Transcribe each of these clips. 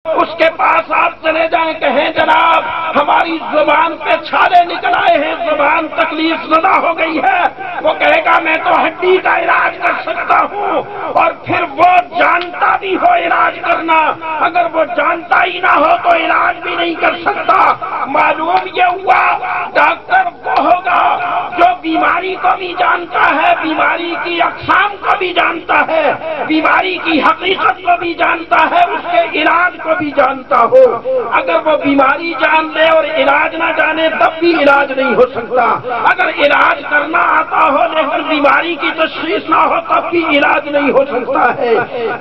اس کے پاس آپ چلے جائیں، کہیں جناب ہماری زبان پہ چھالے نکل آئے ہیں، زبان تکلیف زدہ ہو گئی ہے، وہ کہے گا میں تو ہڈی کا علاج کر سکتا ہوں، اور پھر وہ جانتا بھی ہو علاج کرنا، اگر وہ جانتا ہی نہ ہو تو علاج بھی نہیں کر سکتا۔ معلوم یہ ہوا ڈاکٹر وہ ہوگا جو بیماری کو بھی جانتا ہے، بیماری کی اقسام کو بھی جانتا ہے، بیماری کی حقیقت کو بھی جانتا ہے، اس کے علاج کو بھی جانتا ہو۔ اگر وہ بیماری جان لے اور علاج نہ جانے تب بھی علاج نہیں ہو سکتا، اگر علاج کرنا آتا ہو لیکن بیماری کی تشخیص نہ ہو تب بھی علاج نہیں ہو سکتا ہے۔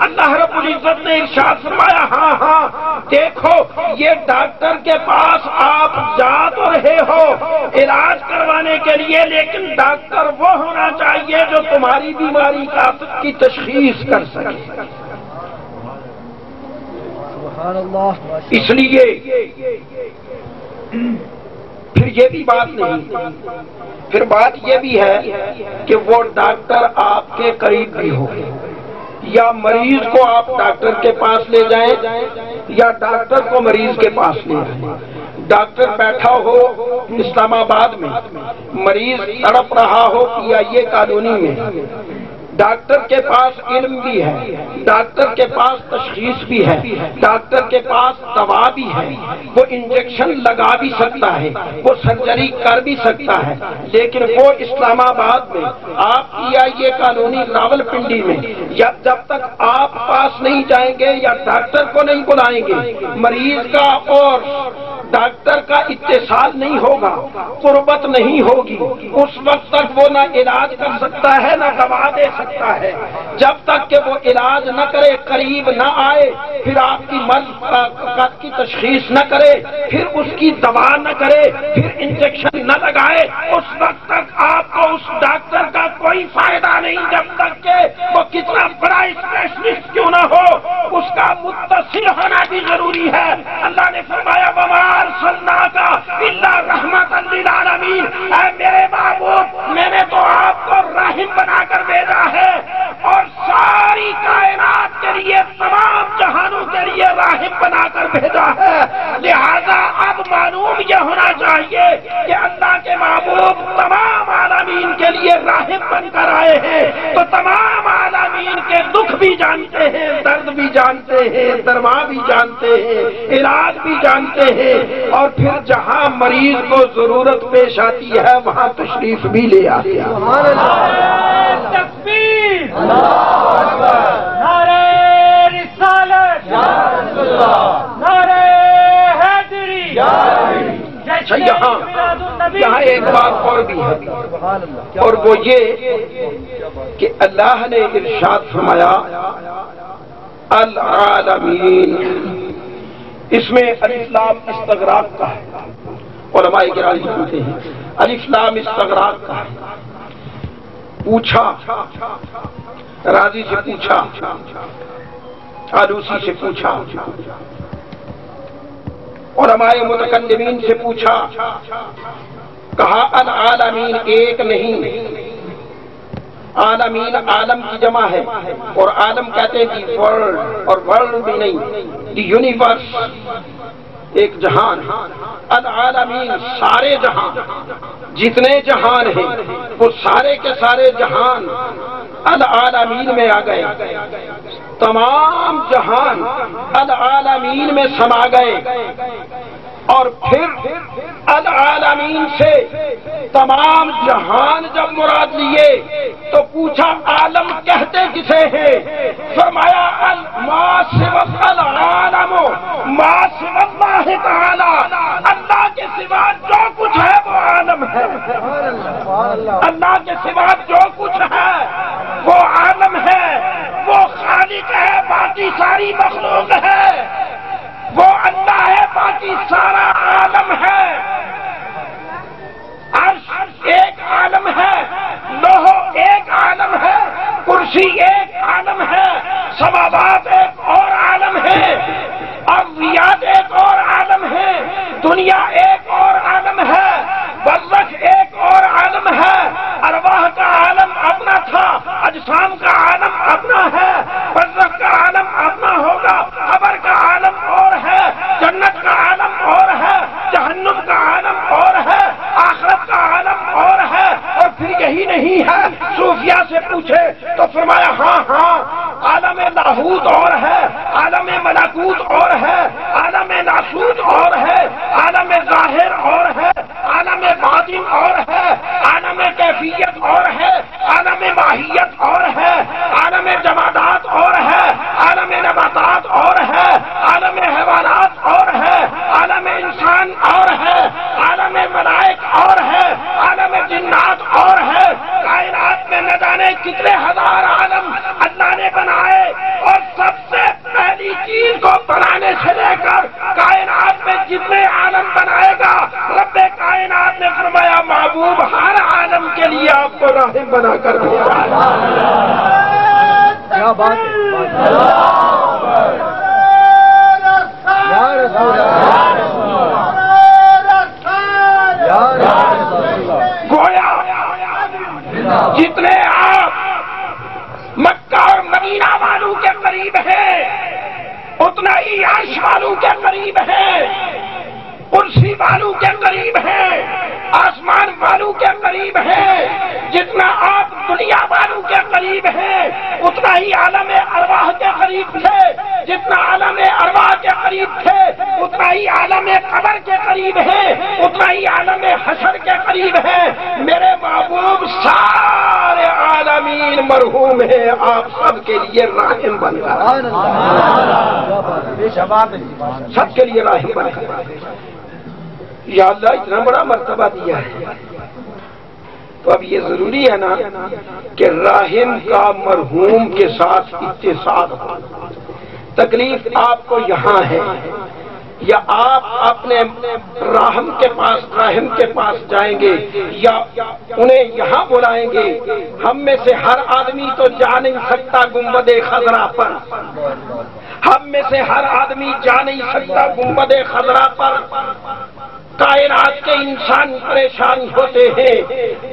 اللہ رب العزت نے ارشاد فرمایا ہاں ہاں دیکھو یہ ڈاکٹر کے پاس آپ جا تو رہے ہو علاج کروانے کے لیے، لیکن ڈاکٹر وہ ہونا چاہیے جو تمہاری بیماری کی تشخیص کر سکے۔ اس لیے پھر یہ بھی بات نہیں، پھر بات یہ بھی ہے کہ وہ ڈاکٹر آپ کے قریب بھی ہو، یا مریض کو آپ ڈاکٹر کے پاس لے جائیں یا ڈاکٹر کو مریض کے پاس لے جائیں۔ ڈاکٹر بیٹھا ہو اسلام آباد میں، مریض تڑپ رہا ہو PIA کالونی میں، ڈاکٹر کے پاس علم بھی ہے، ڈاکٹر کے پاس تشخیص بھی ہے، ڈاکٹر کے پاس دوا بھی ہے، وہ انجیکشن لگا بھی سکتا ہے، وہ سرجری کر بھی سکتا ہے، لیکن وہ اسلام آباد میں آپ PIA کالونی راولپنڈی میں جب تک آپ پاس نہیں جائیں گے یا ڈاکٹر کو نہیں بلائیں گے، مریض کا اور ڈاکٹر کا اتصال نہیں ہوگا، قربت نہیں ہوگی، اس وقت تک وہ نہ علاج کر سکتا ہے نہ دوا دے سکتا ہے۔ جب تک کہ وہ علاج نہ کرے، قریب نہ آئے، پھر آپ کی مرض کی تشخیص نہ کرے، پھر اس کی دوا نہ کرے، پھر انجیکشن نہ لگائے، اس وقت تک آپ کو اس ڈاکٹر کا کوئی فائدہ نہیں، جب تک کہ وہ کتنا بڑا اسپیشلسٹ کیوں نہ ہو، اس کا متصل ہونا بھی ضروری ہے۔ اللہ نے فرمایا وَمَا أَرْسَلْنَاكَ إِلَّا رَحْمَةً لِّلْعَالَمِينَ، اے میرے محبوب میں نے تو آپ کو رحم بنا کر بھیجا ہے اور ساری کائنات کے لیے، تمام جہانوں کے لیے راہب بنا کر بھیجا ہے۔ لہذا اب معلوم یہ ہونا چاہیے کہ اللہ کے محبوب تمام عالمین کے لیے راہب بن کر آئے ہیں، تو تمام عالمین کے دکھ بھی جانتے ہیں، درد بھی جانتے ہیں، درما بھی جانتے ہیں، علاج بھی جانتے ہیں، اور پھر جہاں مریض کو ضرورت پیش آتی ہے وہاں تشریف بھی لے آتے ہیں۔ تکبیر، نعرہ رسالت، نعرہ حیدری۔ یہاں ایک بات اور بھی ہے، اور وہ یہ کہ اللہ نے ارشاد فرمایا العالمین، اس میں الف لام استغراق کا ہے، علماء کرام لکھتے ہیں الف لام استغراق کا ہے۔ پوچھا، راضی سے پوچھا، آلوسی سے پوچھا، علماء متکلمین سے پوچھا، کہا العالمین ایک نہیں، عالمین عالم کی جمع ہے، اور عالم کہتے ہیں کہ ورلڈ، اور ورلڈ بھی نہیں، دی یونیورس، ایک جہان۔ العالمین سارے جہان، جتنے جہان ہیں وہ سارے کے سارے جہان العالمین میں آ گئے، تمام جہان العالمین میں سما گئے، اور پھر العالمین سے تمام جہان جب مراد لیے تو پوچھا عالم کہتے کسے ہیں؟ فرمایا ما سوى العالم ما سوى اللہ تعالی، اللہ کے سوا جو کچھ ہے وہ عالم ہے، اللہ کے سوا جو کچھ ہے وہ عالم ہے، وہ خالق ہے، باقی ساری مخلوق ہے، وہ اللہ ہے، باقی سارا عالم ہے۔ عرش ایک عالم ہے، لوح ایک عالم ہے، کرسی ایک عالم ہے، سماوات ایک اور عالم ہے، माबूद और है, आलम नासूद और है, आलम ज़ाहिर और है, आलम बातिन और है, आलम कैफियत और है, आलम माहियत और है, आलम जमादात और है, आलम नबातात और है, आलम हैवानात और है, आलम इंसान और है, आलम मलाइक और है, आलम जिन्नात और है। कायनात में न जाने कितने हजार आलम अल्लाह ने बनाए, और सबसे पहली चीज को बनाने से लेकर कायनात में जितने आलम बनाएगा, रब्बे कायनात ने फरमाया महबूब हर आलम के लिए आपको राहिम बना कर भेजा है। क्या बात गोया जितने आप मक्का और मदीना वालों के करीब हैं, उतना ही अर्श वालों के करीब है, कुर्सी वालों के करीब है, आसमान वालों के करीब है। जितना आप दुनिया वालों के करीब है, उतना ही आलम अरवाह के करीब थे। जितना आलम अरवाह के करीब थे, उतना ही आलम कब्र के करीब है, उतना ही आलम हशर के करीब है। मेरे महबूब सारे आलमीन मरहूम है, आप सबके लिए राहिम बन गए, सबके लिए राहिम बन गए। या अल्लाह इतना बड़ा मर्तबा दिया है, तो अब ये जरूरी है ना कि राहिम का मरहूम के साथ इत्तेसाल हो। तकलीफ आपको यहाँ है, या आप अपने राहिम के पास जाएंगे, या उन्हें यहाँ बुलाएंगे। हम में से हर आदमी तो जा नहीं सकता गुंबद खजरा पर, हम में से हर आदमी जा नहीं सकता गुंबद खजरा पर। कायनात के इंसान परेशान होते हैं,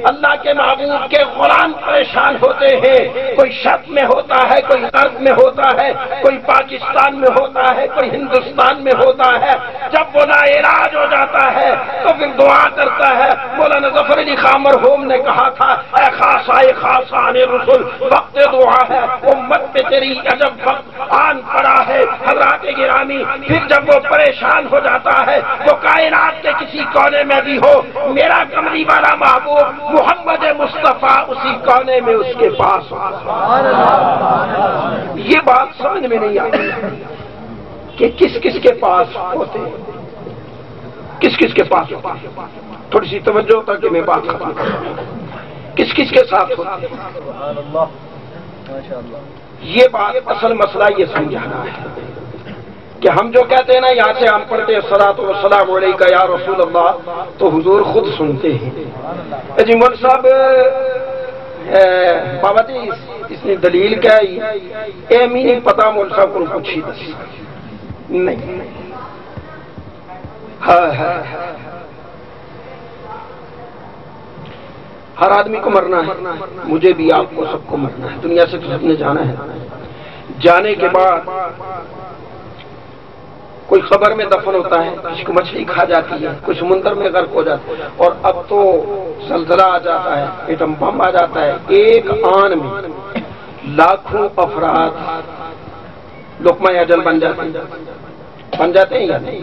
अल्लाह के महबूब के गुलाम परेशान होते हैं। कोई शक में होता है, कोई अर्ज में होता है, कोई पाकिस्तान में होता है, कोई हिंदुस्तान में होता है। जब वो नाइलाज हो जाता है तो फिर दुआ करता है। मौलाना जफर अली खां मरहूम ने कहा था, ऐ खासाए खासाने रसूल, वक्त दुआ है, उम्मत पे तेरी अजब वक्त आन पड़ा है। हजरात गिरामी, फिर जब वो परेशान हो जाता है, वो कायनात के किसी कोने में भी हो, मेरा कमली वाला महबूब मोहम्मद मुस्तफा उसी कोने में उसके पास हो। ये बात समझ में नहीं आती कि किस किस के पास होते, किस किस के पास होते। थोड़ी सी तवज्जो तक कि मैं बात खत्म करूं, किस किस के साथ होते। ये बात असल मसला ये समझाना है कि हम जो कहते हैं ना, यहाँ से हम पढ़ते हैं सलातो व सलाम अलैका या रसूल अल्लाह, तो हुजूर खुद सुनते हैं। जी मौलवी साहब, बाबा जी इसने दलील क्या है, एमी नहीं पता मौलवी साहब को पूछी दस नहीं। हाँ, हर आदमी को मरना है, मुझे भी, आपको, सबको मरना है। दुनिया से तो सबने जाना है। जाने के बाद कोई खबर में दफन होता है, किसी को मछली खा जाती है, कोई समुद्र में गर्क हो जाता है, और अब तो जलजला आ जाता है, एटम बम आ जाता है। एक आन में लाखों अफराद लुक़मा अजल बन जाते हैं या नहीं?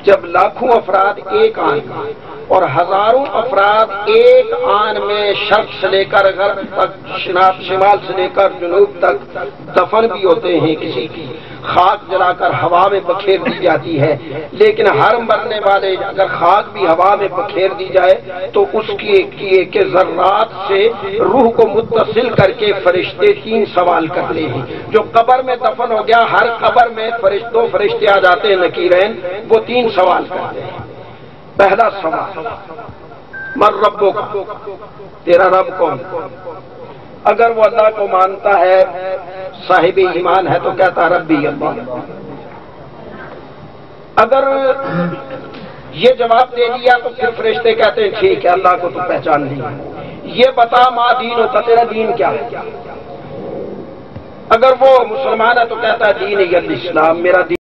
जब लाखों अफराद एक आन में और हजारों अफराद एक आन में शर्क से लेकर गर्ब तक, शिमाल से लेकर जुनूब तक दफन भी होते हैं, किसी की खाक जलाकर हवा में बखेर दी जाती है। लेकिन हर मरने वाले अगर खाक भी हवा में बखेर दी जाए तो उसकी के जर्रात से रूह को मुत्तसिल करके फरिश्ते 3 सवाल करते हैं। जो कब्र में दफन हो गया, हर कब्र में दो फरिश्ते आ जाते हैं नकीरैन, वो 3 सवाल करते हैं। पहला सवाल, मर रब्बो का, तेरा रब कौन? अगर वो अल्लाह को मानता है, साहिब ईमान है, तो कहता रब्बी अल्लाह। अगर ये जवाब दे दिया तो फिर फरिश्ते कहते हैं ठीक है, अल्लाह को तो पहचान ली, ये बता मा दीन होता, तेरा दीन क्या है? अगर वो मुसलमान है तो कहता है दीन इस्लाम, मेरा दीन